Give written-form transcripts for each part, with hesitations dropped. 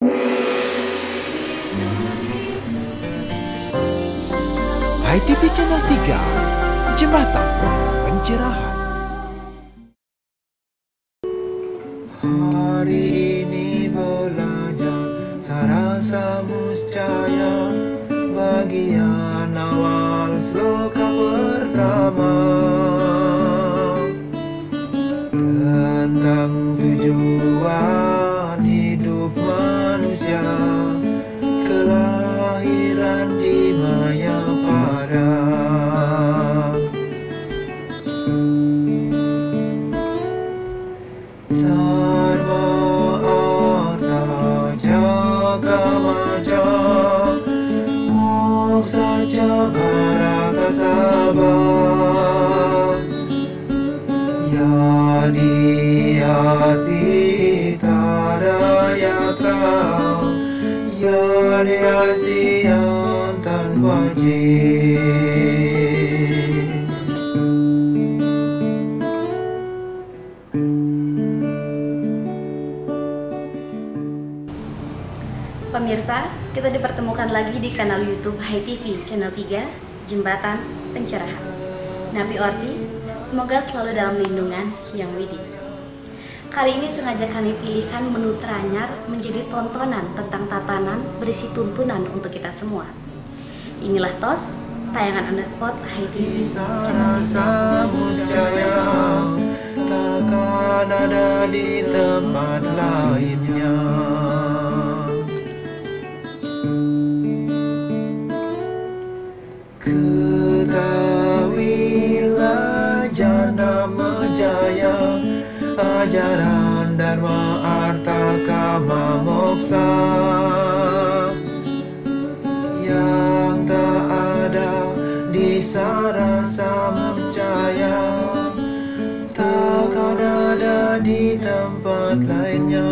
HiTV Channel 3, Jembatan Pencerahan. Hari ini belajar sarasa muscaya bagian awal sloka pertama tentang tujuan hidup manusia, kelahiran di Mayapada. Dharma artha jaga maja moksa ca bharata sabha yadi asti tada yatra yadi asti antan wajib. Pemirsa, kita dipertemukan lagi di kanal YouTube HiTV Channel 3, Jembatan Pencerahan. Nabi Orti, semoga selalu dalam lindungan Hyang Widi. Kali ini sengaja kami pilihkan menu teranyar menjadi tontonan tentang tatanan berisi tuntunan untuk kita semua. Inilah TOS, tayangan on the spot HiTV Channel 3. Takkan ada di tempat lainnya. Ketahuilah Janama Jaya, ajaran Dharma Artha Kama Moksa yang tak ada di sarasa muscaya, takkan ada di tempat lainnya.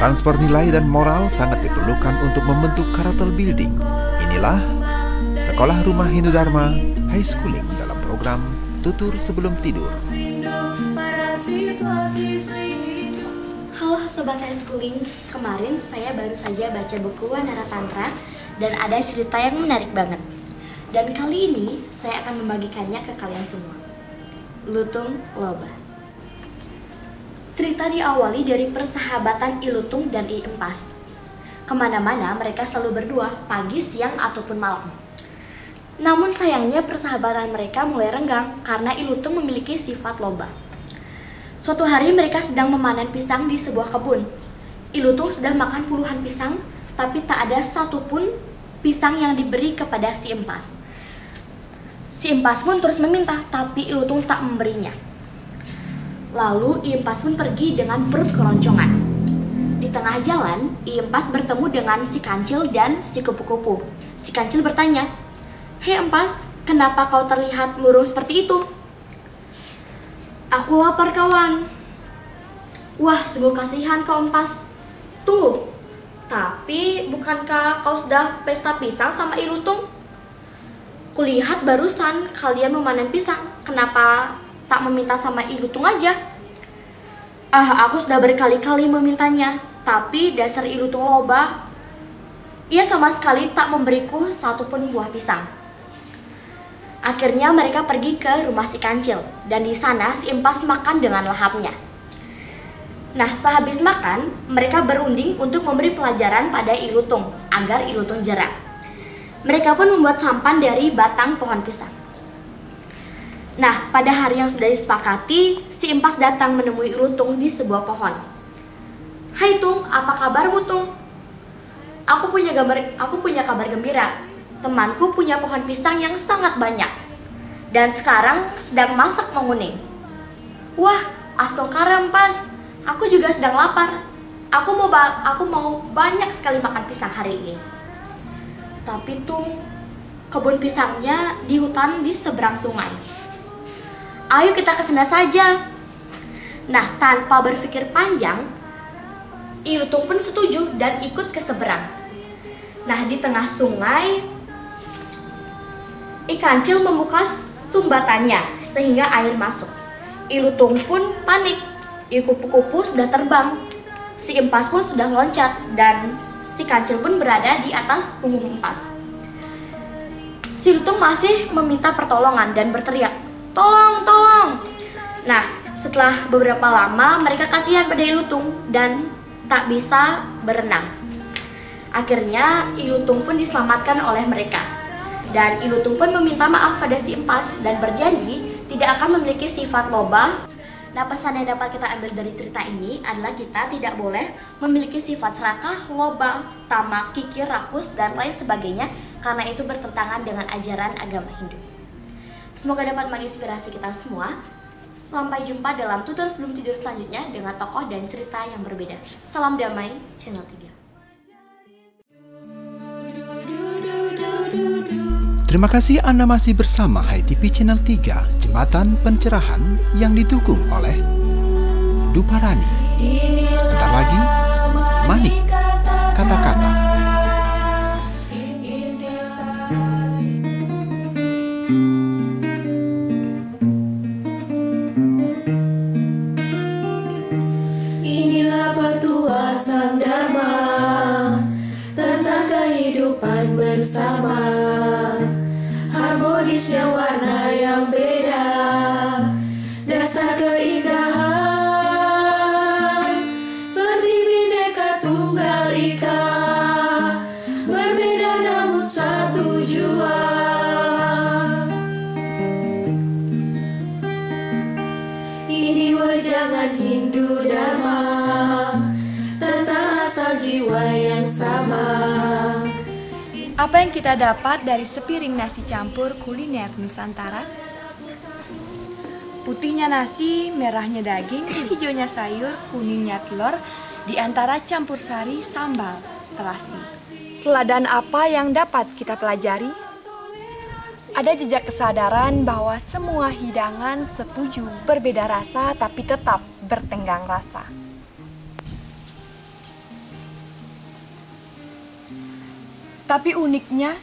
Transfer nilai dan moral sangat diperlukan untuk membentuk karakter building. Inilah Sekolah Rumah Hindu Dharma High Schooling dalam program Tutur Sebelum Tidur. Halo Sobat High Schooling, kemarin saya baru saja baca buku Wanara Tantra dan ada cerita yang menarik banget. Dan kali ini saya akan membagikannya ke kalian semua. Lutung Loba. Cerita diawali dari persahabatan I Lutung dan I Empas. Kemana-mana mereka selalu berdua, pagi, siang, ataupun malam. Namun sayangnya persahabatan mereka mulai renggang karena I Lutung memiliki sifat loba. Suatu hari mereka sedang memanen pisang di sebuah kebun. I Lutung sudah makan puluhan pisang, tapi tak ada satupun pisang yang diberi kepada si Empas. Si Empas pun terus meminta, tapi I Lutung tak memberinya. Lalu I Empas pun pergi dengan perut keroncongan. Di tengah jalan, I Empas bertemu dengan si Kancil dan si Kupu-Kupu. Si Kancil bertanya, "Hei Empas, kenapa kau terlihat murung seperti itu?" "Aku lapar kawan." "Wah, sungguh kasihan kau Empas. Tunggu, tapi bukankah kau sudah pesta pisang sama I Lutung? Kulihat barusan kalian memanen pisang, kenapa tak meminta sama I Lutung aja?" Aku sudah berkali-kali memintanya, tapi dasar I Lutung loba. Ia sama sekali tak memberiku satupun buah pisang. Akhirnya mereka pergi ke rumah si Kancil, dan di sana si Empas makan dengan lahapnya. Nah, sehabis makan, mereka berunding untuk memberi pelajaran pada I Lutung, agar I Lutung jera. Mereka pun membuat sampan dari batang pohon pisang. Nah, pada hari yang sudah disepakati, si Empas datang menemui I Lutung di sebuah pohon. "Hai Tung, apa kabarmu Tung?" Aku punya kabar gembira. Temanku punya pohon pisang yang sangat banyak. Dan sekarang sedang masak menguning." "Wah, astongkara Empas. Aku juga sedang lapar. Aku mau banyak sekali makan pisang hari ini." "Tapi Tung, kebun pisangnya di hutan di seberang sungai. Ayo kita ke sana saja." Nah, tanpa berpikir panjang, Ilutung pun setuju dan ikut ke seberang. Nah, di tengah sungai, Ikancil membuka sumbatannya sehingga air masuk. Ilutung pun panik. Kupu-kupu sudah terbang. Si Empas pun sudah loncat dan si Kancil pun berada di atas punggung Empas. Si Ilutung masih meminta pertolongan dan berteriak, "Tolong, tolong!" Nah, setelah beberapa lama mereka kasihan pada Ilutung dan tak bisa berenang. Akhirnya Ilutung pun diselamatkan oleh mereka. Dan Ilutung pun meminta maaf pada si Empas dan berjanji tidak akan memiliki sifat loba. Nah, pesan yang dapat kita ambil dari cerita ini adalah kita tidak boleh memiliki sifat serakah, loba, tamak, kikir, rakus, dan lain sebagainya karena itu bertentangan dengan ajaran agama Hindu. Semoga dapat menginspirasi kita semua. Sampai jumpa dalam tutur sebelum tidur selanjutnya dengan tokoh dan cerita yang berbeda. Salam damai, Channel 3. Terima kasih Anda masih bersama HiTV Channel 3, Jembatan Pencerahan yang didukung oleh Duparani. Sebentar lagi, Manik, kata-kata. Inilah petua Sang Dharma tentang kehidupan bersama. Harmonisnya warna yang beda, dasar keindahan seperti Bhinneka Tunggal Ika, berbeda namun satu jua. Ini wejangan Hindu Dharma tentang asal jiwa yang sama. Apa yang kita dapat dari sepiring nasi campur kuliner Nusantara? Putihnya nasi, merahnya daging, hijaunya sayur, kuningnya telur, di antara campur sari sambal terasi. Teladan apa yang dapat kita pelajari? Ada jejak kesadaran bahwa semua hidangan setuju berbeda rasa tapi tetap bertenggang rasa. Tapi uniknya,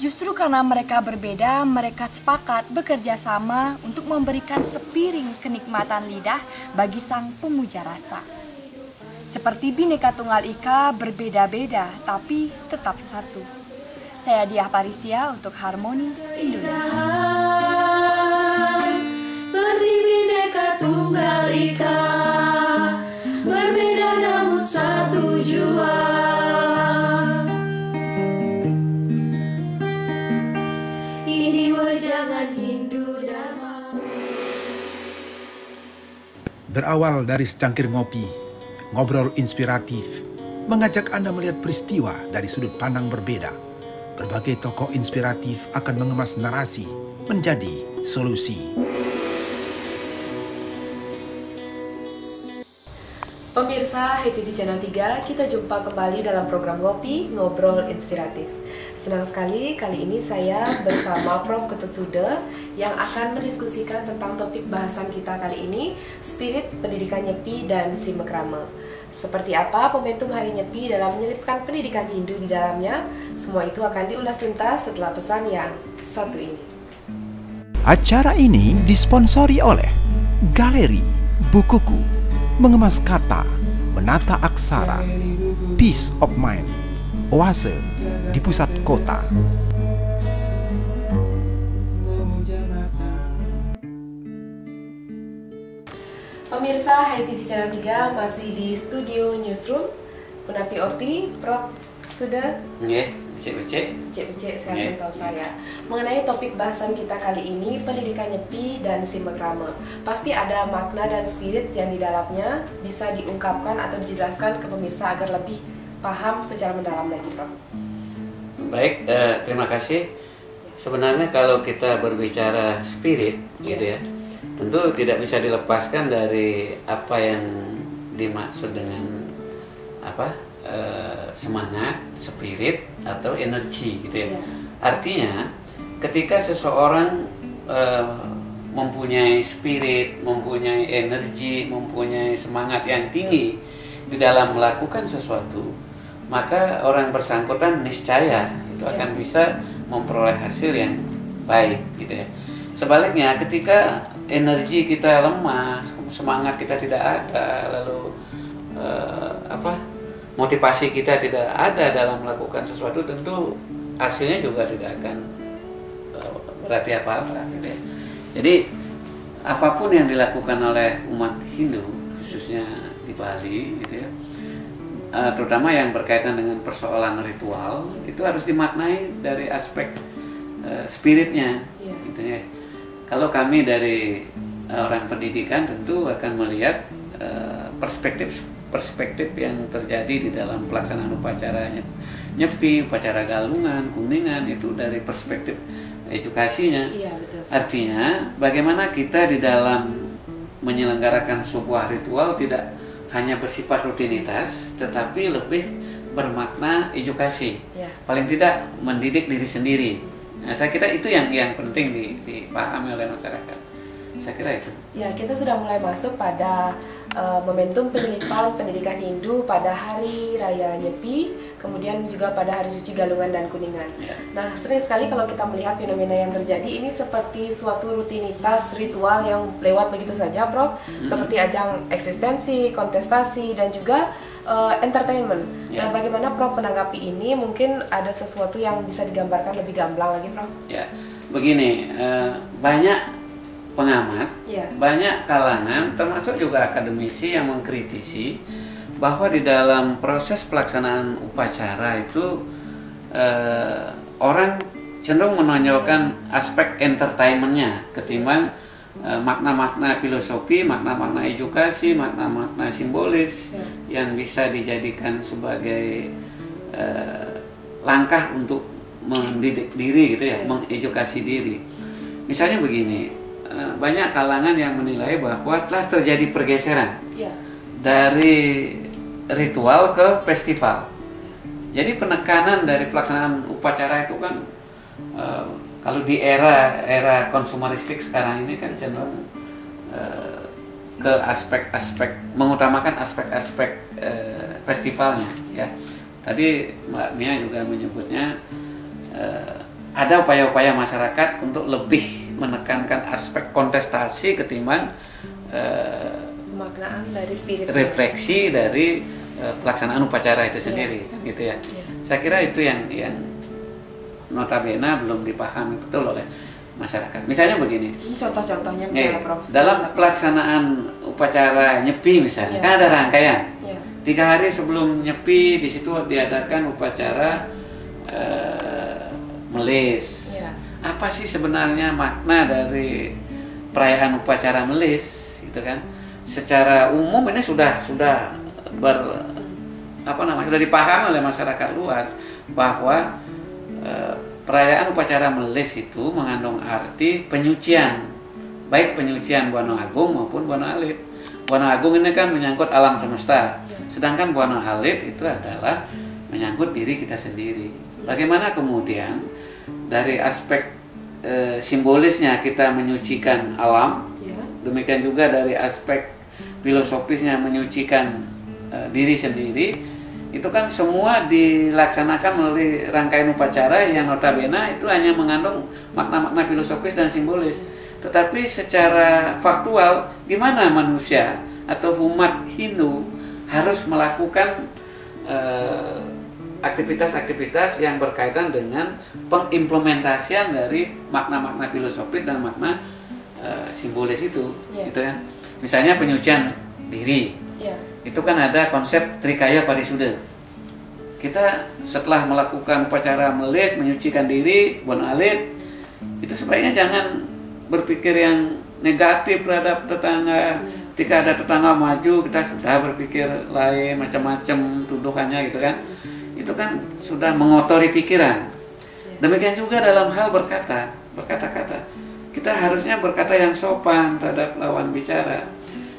justru karena mereka berbeda, mereka sepakat bekerja sama untuk memberikan sepiring kenikmatan lidah bagi sang pemuja rasa. Seperti Bhinneka Tunggal Ika berbeda-beda, tapi tetap satu. Saya Diah Parisia untuk Harmoni Indonesia. Seperti Bhinneka Tunggal Ika, berbeda namun satu jua. Berawal dari secangkir ngopi, ngobrol inspiratif, mengajak Anda melihat peristiwa dari sudut pandang berbeda. Berbagai tokoh inspiratif akan mengemas narasi menjadi solusi. Pemirsa HiTV Channel 3, kita jumpa kembali dalam program Ngopi Ngobrol Inspiratif. Senang sekali kali ini saya bersama Prof. Ketut Sude yang akan mendiskusikan tentang topik bahasan kita kali ini, Spirit Pendidikan Nyepi dan Simekrama. Seperti apa momentum Hari Nyepi dalam menyelipkan pendidikan Hindu di dalamnya? Semua itu akan diulas tuntas setelah pesan yang satu ini. Acara ini disponsori oleh Galeri Bukuku, mengemas kata, menata aksara, Peace of Mind, Oase di pusat kota. Pemirsa HiTV Channel 3 masih di studio Newsroom. Punapi Orti, Prof. Sudah? Nggih, becek-becek. Becek-becek sehat sentosa saya. Mengenai topik bahasan kita kali ini, pendidikan nyepi dan simekrama. Pasti ada makna dan spirit yang di dalamnya bisa diungkapkan atau dijelaskan ke pemirsa agar lebih paham secara mendalam lagi, Prof. Baik, terima kasih. Sebenarnya kalau kita berbicara spirit, gitu ya, tentu tidak bisa dilepaskan dari apa yang dimaksud dengan apa? Semangat, spirit atau energi, gitu ya. Artinya, ketika seseorang mempunyai spirit, mempunyai energi, mempunyai semangat yang tinggi, di dalam melakukan sesuatu, maka orang bersangkutan niscaya itu akan bisa memperoleh hasil yang baik gitu ya. Sebaliknya ketika energi kita lemah, semangat kita tidak ada, lalu motivasi kita tidak ada dalam melakukan sesuatu, tentu hasilnya juga tidak akan berarti apa-apa gitu ya. Jadi apapun yang dilakukan oleh umat Hindu khususnya di Bali gitu ya, terutama yang berkaitan dengan persoalan ritual, itu harus dimaknai dari aspek spiritnya gitu ya. Kalau kami dari orang pendidikan tentu akan melihat perspektif yang terjadi di dalam pelaksanaan upacara nyepi, upacara galungan, kuningan, itu dari perspektif edukasinya. Iya, betul. Artinya bagaimana kita di dalam menyelenggarakan sebuah ritual tidak hanya bersifat rutinitas, tetapi lebih bermakna edukasi. Ya. Paling tidak mendidik diri sendiri. Nah, saya kira itu yang penting dipahami oleh masyarakat. Saya kira itu. Ya, kita sudah mulai masuk pada momentum penyelipan pendidikan Hindu pada Hari Raya Nyepi, kemudian juga pada Hari Suci Galungan dan Kuningan. Ya. Nah, sering sekali kalau kita melihat fenomena yang terjadi ini seperti suatu rutinitas ritual yang lewat begitu saja, Prof. Seperti ajang eksistensi, kontestasi, dan juga entertainment. Ya. Nah, bagaimana Prof menanggapi ini? Mungkin ada sesuatu yang bisa digambarkan lebih gamblang lagi, Prof? Ya, begini, banyak pengamat, banyak kalangan, termasuk juga akademisi yang mengkritisi bahwa di dalam proses pelaksanaan upacara itu orang cenderung menonjolkan aspek entertainmentnya ketimbang makna-makna filosofi, makna-makna edukasi, makna-makna simbolis yang bisa dijadikan sebagai langkah untuk mendidik diri gitu ya, mengedukasi diri. Misalnya begini, banyak kalangan yang menilai bahwa telah terjadi pergeseran dari ritual ke festival. Jadi penekanan dari pelaksanaan upacara itu kan kalau di era konsumeristik sekarang ini kan cenderung ke aspek-aspek, mengutamakan aspek-aspek festivalnya ya. Tadi Mbak Mia juga menyebutnya ada upaya-upaya masyarakat untuk lebih menekankan aspek kontestasi ketimbang pemaknaan dari spirit, refleksi dari pelaksanaan upacara itu sendiri, gitu ya. Saya kira itu yang notabene belum dipahami betul oleh masyarakat. Misalnya begini. Contoh-contohnya misalnya, Prof. Dalam pelaksanaan upacara nyepi misalnya, kan ada rangkaian. 3 hari sebelum nyepi di situ diadakan upacara melis. Apa sih sebenarnya makna dari perayaan upacara melis, gitu kan? Secara umum ini sudah dipahami oleh masyarakat luas bahwa perayaan upacara melis itu mengandung arti penyucian, baik penyucian Buana Agung maupun Buana Alit. Buana Agung ini kan menyangkut alam semesta, sedangkan Buana Alit itu adalah menyangkut diri kita sendiri. Bagaimana kemudian dari aspek simbolisnya kita menyucikan alam, demikian juga dari aspek filosofisnya menyucikan diri sendiri, itu kan semua dilaksanakan melalui rangkaian upacara yang notabene itu hanya mengandung makna-makna filosofis dan simbolis. Tetapi secara faktual, gimana manusia atau umat Hindu harus melakukan aktivitas-aktivitas yang berkaitan dengan pengimplementasian dari makna-makna filosofis dan makna simbolis itu, gitu kan? Misalnya penyucian diri, itu kan ada konsep Trikaya Parisuda. Kita setelah melakukan upacara melis, menyucikan diri, Buana Alit, itu sebaiknya jangan berpikir yang negatif terhadap tetangga. Ketika ada tetangga maju, kita sudah berpikir lain, macam-macam tuduhannya, gitu kan? Itu kan sudah mengotori pikiran. Demikian juga dalam hal berkata-kata. Kita harusnya berkata yang sopan terhadap lawan bicara.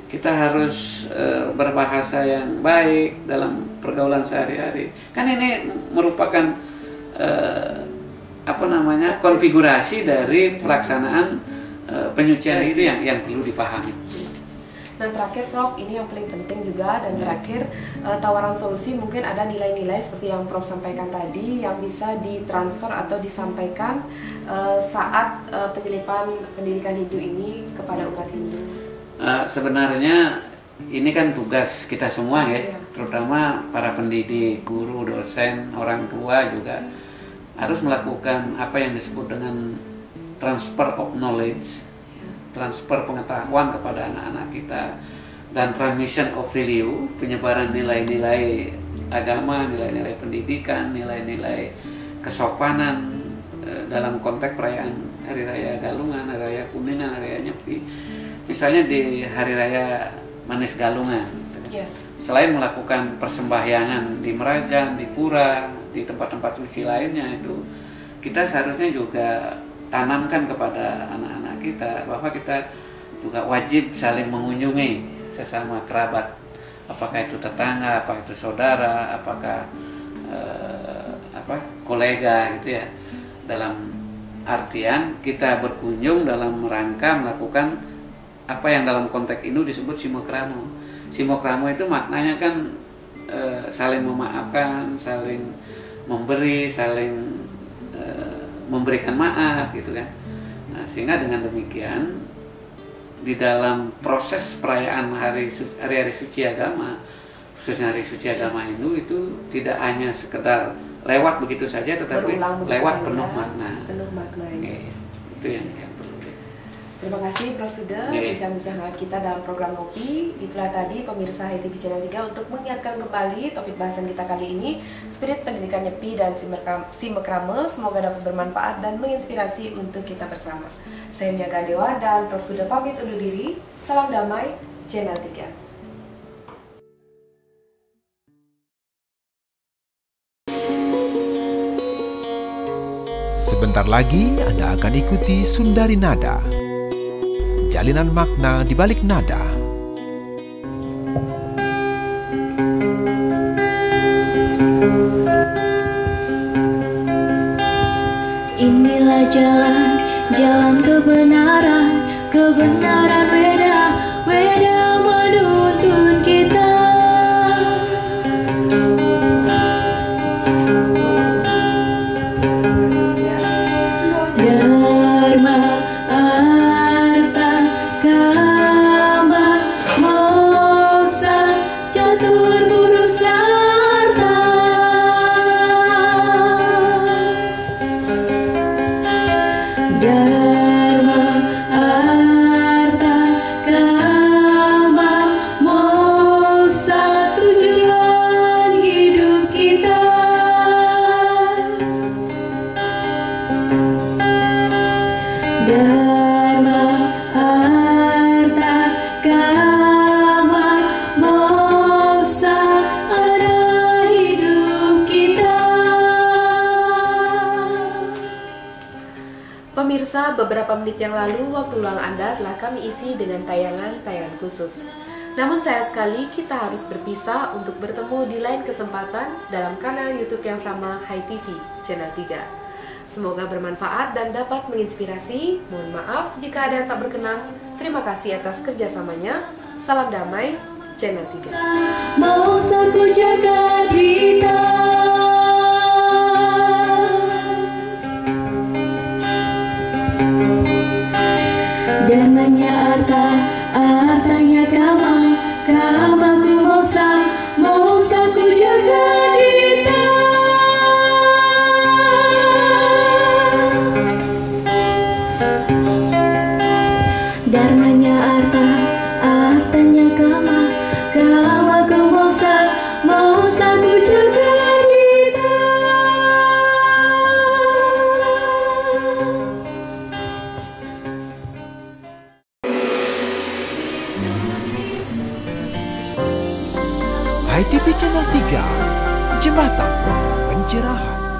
Kita harus berbahasa yang baik dalam pergaulan sehari-hari. Kan ini merupakan konfigurasi dari pelaksanaan penyucian itu yang perlu dipahami. Nah terakhir Prof, ini yang paling penting juga, dan terakhir tawaran solusi, mungkin ada nilai-nilai seperti yang Prof sampaikan tadi yang bisa ditransfer atau disampaikan saat penyelipan pendidikan Hindu ini kepada umat Hindu. Sebenarnya ini kan tugas kita semua ya, terutama para pendidik, guru, dosen, orang tua juga harus melakukan apa yang disebut dengan transfer of knowledge, transfer pengetahuan kepada anak-anak kita, dan transmission of value, penyebaran nilai-nilai agama, nilai-nilai pendidikan, nilai-nilai kesopanan dalam konteks perayaan Hari Raya Galungan, Hari Raya Kuningan, Hari Raya Nyepi. Misalnya di Hari Raya Manis Galungan, selain melakukan persembahyangan di Merajan, di Pura, di tempat-tempat suci lainnya, itu kita seharusnya juga tanamkan kepada anak-anak kita bahwa kita juga wajib saling mengunjungi sesama kerabat, apakah itu tetangga, apakah itu saudara, apakah kolega gitu ya, dalam artian kita berkunjung dalam rangka melakukan apa yang dalam konteks ini disebut simokramo. Simokramo itu maknanya kan saling memaafkan, saling memberi, saling memberikan maaf gitu kan. Nah, sehingga dengan demikian di dalam proses perayaan hari-hari suci agama, khususnya hari suci agama Hindu, itu tidak hanya sekedar lewat begitu saja, tetapi lewat penuh makna. Penuh makna ya. Itu yang perlu. Terima kasih Prof Suda, bincang-bincang hangat kita dalam program Ngopi. Itulah tadi pemirsa HTV Channel 3 untuk mengingatkan kembali topik bahasan kita kali ini, spirit pendidikan Nyepi dan Simekrame. Semoga dapat bermanfaat dan menginspirasi untuk kita bersama. Saya Mia Gandewa dan Prof Suda pamit undur diri. Salam damai, Channel 3. Sebentar lagi Anda akan ikuti Sundari Nada, jalinan makna di balik nada. Inilah jalan kebenaran, kebenaran Weda menuntun kita. Dharma, arta, kama, moksa, catur purusarta. Dharma, arta, kama, moksa, tujuan hidup kita. Dharma, arta, kama, moksa, arah hidup kita. Pemirsa, beberapa menit yang lalu waktu luang Anda telah kami isi dengan tayangan-tayangan khusus. Namun sayang sekali kita harus berpisah untuk bertemu di lain kesempatan dalam kanal YouTube yang sama, HTV Channel 3. Semoga bermanfaat dan dapat menginspirasi. Mohon maaf jika ada yang tak berkenan. Terima kasih atas kerjasamanya. Salam damai, Channel 3. Mau saku jaga kita. Dharmanya arta, artanya kama, kamaku mau saku jaga kita. Dharmanya arta, artanya kama, kamaku mau saku jaga kita. HTV Channel 3, Jembatan Pencerahan.